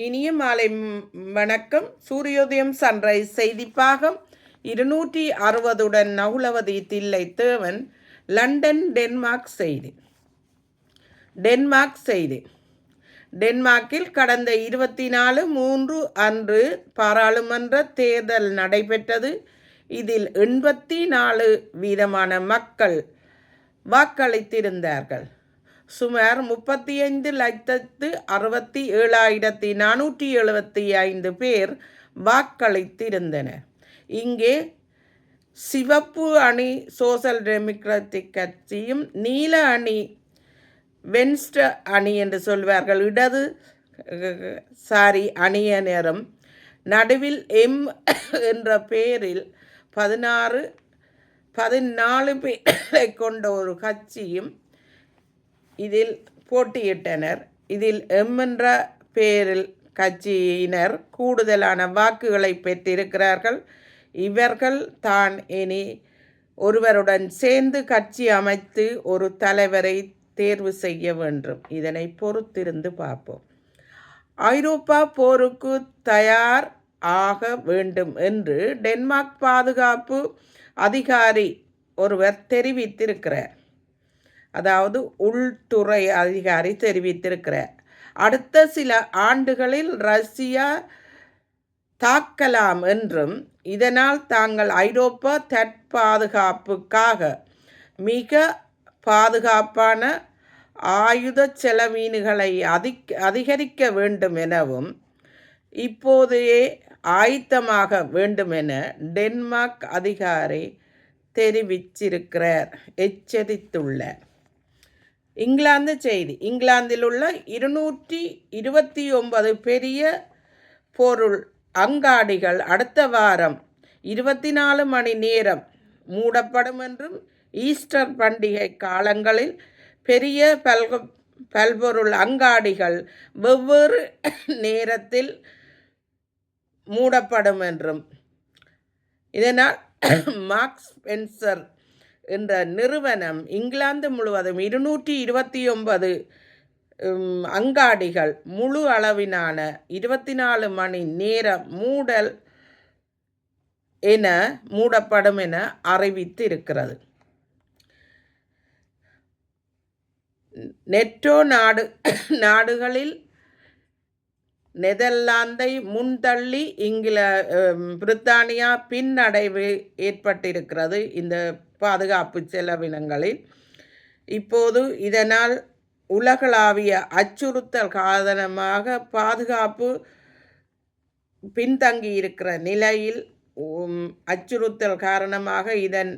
இனிய மாலை வணக்கம். சூரியோதயம் சன்ரைஸ் செய்திப்பாகம் 260 நகுலவதி தில்லை தேவன், லண்டன், டென்மார்க் செய்தி. டென்மார்க்கில் கடந்த 24/3 அன்று பாராளுமன்ற தேர்தல் நடைபெற்றது. இதில் 84% மக்கள் வாக்களித்திருந்தார்கள். சுமார் 35,67,475 பேர் வாக்களித்திருந்தனர். இங்கே சிவப்பு அணி சோசல் டெமோக்ராட்டிக் கட்சியும், நீல அணி வென்ஸ்டர் அணி என்று சொல்வார்கள் இடது சாரி அணியினரும், நடுவில் எம் என்ற பெயரில் 14 பேரை கொண்ட ஒரு கட்சியும் இதில் போட்டியிட்டனர். இதில் எம் என்ற பெயரில் கட்சியினர் கூடுதலான வாக்குகளை பெற்றிருக்கிறார்கள். இவர்கள் தான் இனி ஒருவருடன் சேர்ந்து கட்சி அமைத்து ஒரு தலைவரை தேர்வு செய்ய வேண்டும். இதனை பொறுத்திருந்து பார்ப்போம். ஐரோப்பா போருக்கு தயார் ஆக வேண்டும் என்று டென்மார்க் பாதுகாப்பு அதிகாரி ஒருவர் தெரிவித்திருக்கிறார். அதாவது உள்துறை அதிகாரி தெரிவித்திருக்கிறார். அடுத்த சில ஆண்டுகளில் ரஷ்யா தாக்கலாம் என்றும், இதனால் தாங்கள் ஐரோப்பா தற்பாதுகாப்புக்காக மிக பாதுகாப்பான ஆயுத செலவீடுகளை அதிகரிக்க வேண்டும் எனவும் இப்போதையே ஆயத்தமாக வேண்டும் என டென்மார்க் அதிகாரி எச்சரித்துள்ளார். இங்கிலாந்து செய்தி. இங்கிலாந்தில் உள்ள 229 பெரிய பொருள் அங்காடிகள் அடுத்த வாரம் 24 மணி நேரம் மூடப்படும் என்றும், ஈஸ்டர் பண்டிகை காலங்களில் பெரிய பல்பொருள் அங்காடிகள் வெவ்வேறு நேரத்தில் மூடப்படும் என்றும், இதனால் மார்க்ஸ் ஸ்பென்சர் என்ற நிறுவனம் இங்கிலாந்து முழுவதும் 229 அங்காடிகள் முழு அளவிலான 24 மணி நேர மூடப்படும் என அறிவித்து இருக்கிறது. நெட்டோ நாடுகளில் நெதர்லாந்தை முன்தள்ளி பிரித்தானியா பின்னடைவு ஏற்பட்டிருக்கிறது இந்த பாதுகாப்பு செலவினங்களில். இப்போது இதனால் உலகளாவிய அச்சுறுத்தல் காரணமாக பாதுகாப்பு பின்தங்கியிருக்கிற நிலையில் அச்சுறுத்தல் காரணமாக இதன்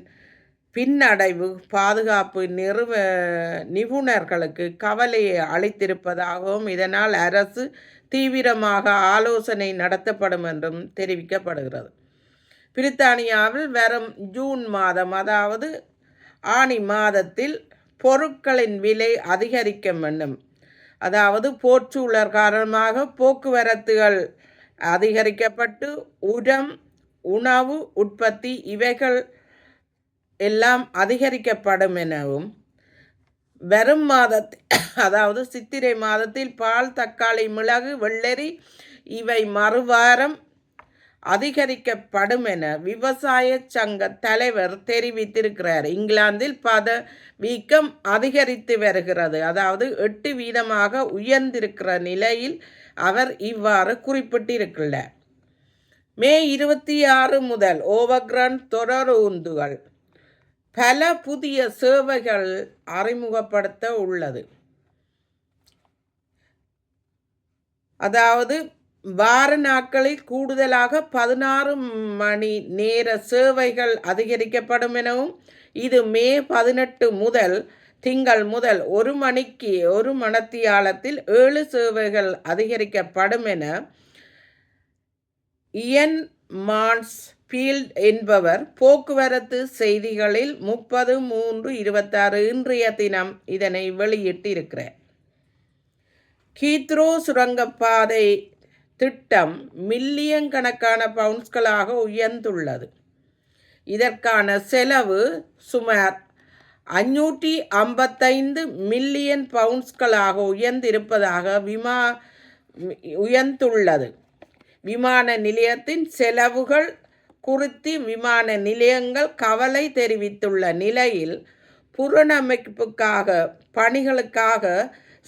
பின்னடைவு பாதுகாப்பு நிபுணர்களுக்கு கவலையை அளித்திருப்பதாகவும், இதனால் அரசு தீவிரமாக ஆலோசனை நடத்தப்படும் என்றும் தெரிவிக்கப்படுகிறது. பிரித்தானியாவில் வரும் ஜூன் மாதம், அதாவது ஆனி மாதத்தில் பொருட்களின் விலை அதிகரிக்க வேண்டும். அதாவது போர்ச்சூழல் காரணமாக போக்குவரத்துகள் அதிகரிக்கப்பட்டு உரம், உணவு உற்பத்தி இவைகள் எல்லாம் அதிகரிக்கப்படும் எனவும், வரும் மாதத்தில் அதாவது சித்திரை மாதத்தில் பால், தக்காளி, மிளகு, வெள்ளரி இவை மறுவாரம் அதிகரிக்கப்படும் என விவசாய சங்க தலைவர் தெரிவித்திருக்கிறார். இங்கிலாந்தில் பதவீக்கம் அதிகரித்து வருகிறது, அதாவது 8% உயர்ந்திருக்கிற நிலையில் அவர் இவ்வாறு குறிப்பிட்டிருக்கிறார். மே 26 முதல் ஓவர்கிரவுண்ட் தொடருந்துகள் பல புதிய சேவைகள் அறிமுகப்படுத்த உள்ளது. அதாவது வார நாட்களில் கூடுதலாக 16 மணி நேர சேவைகள் அதிகரிக்கப்படும் எனவும், இது மே 18 முதல் திங்கள் முதல் 1 மணிக்கு 1 மணித்தியாலத்தில் 7 சேவைகள் அதிகரிக்கப்படும் என இயன் மான்ஸ்ஃபீல்ட் என்பவர் போக்குவரத்து செய்திகளில் 30/3/26 இன்றைய தினம் இதனை வெளியிட்டிருக்கிறார். ஹீத்ரோ சுரங்கப்பாதை திட்டம் மில்லியன் கணக்கான பவுண்ட்ஸ்களாக உயர்ந்துள்ளது. இதற்கான செலவு சுமார் 555 மில்லியன் பவுண்ட்ஸ்களாக உயர்ந்திருப்பதாக உயர்ந்துள்ளது. விமான நிலையத்தின் செலவுகள் குறித்து விமான நிலையங்கள் கவலை தெரிவித்துள்ள நிலையில் புனரமைப்புக்காக பணிகளுக்காக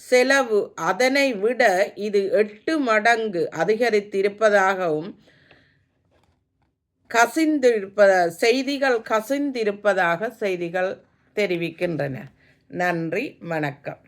செலவு அதனை விட இது 8 மடங்கு அதிகரித்திருப்பதாகவும் செய்திகள் கசிந்திருப்பதாக செய்திகள் தெரிவிக்கின்றன. நன்றி, வணக்கம்.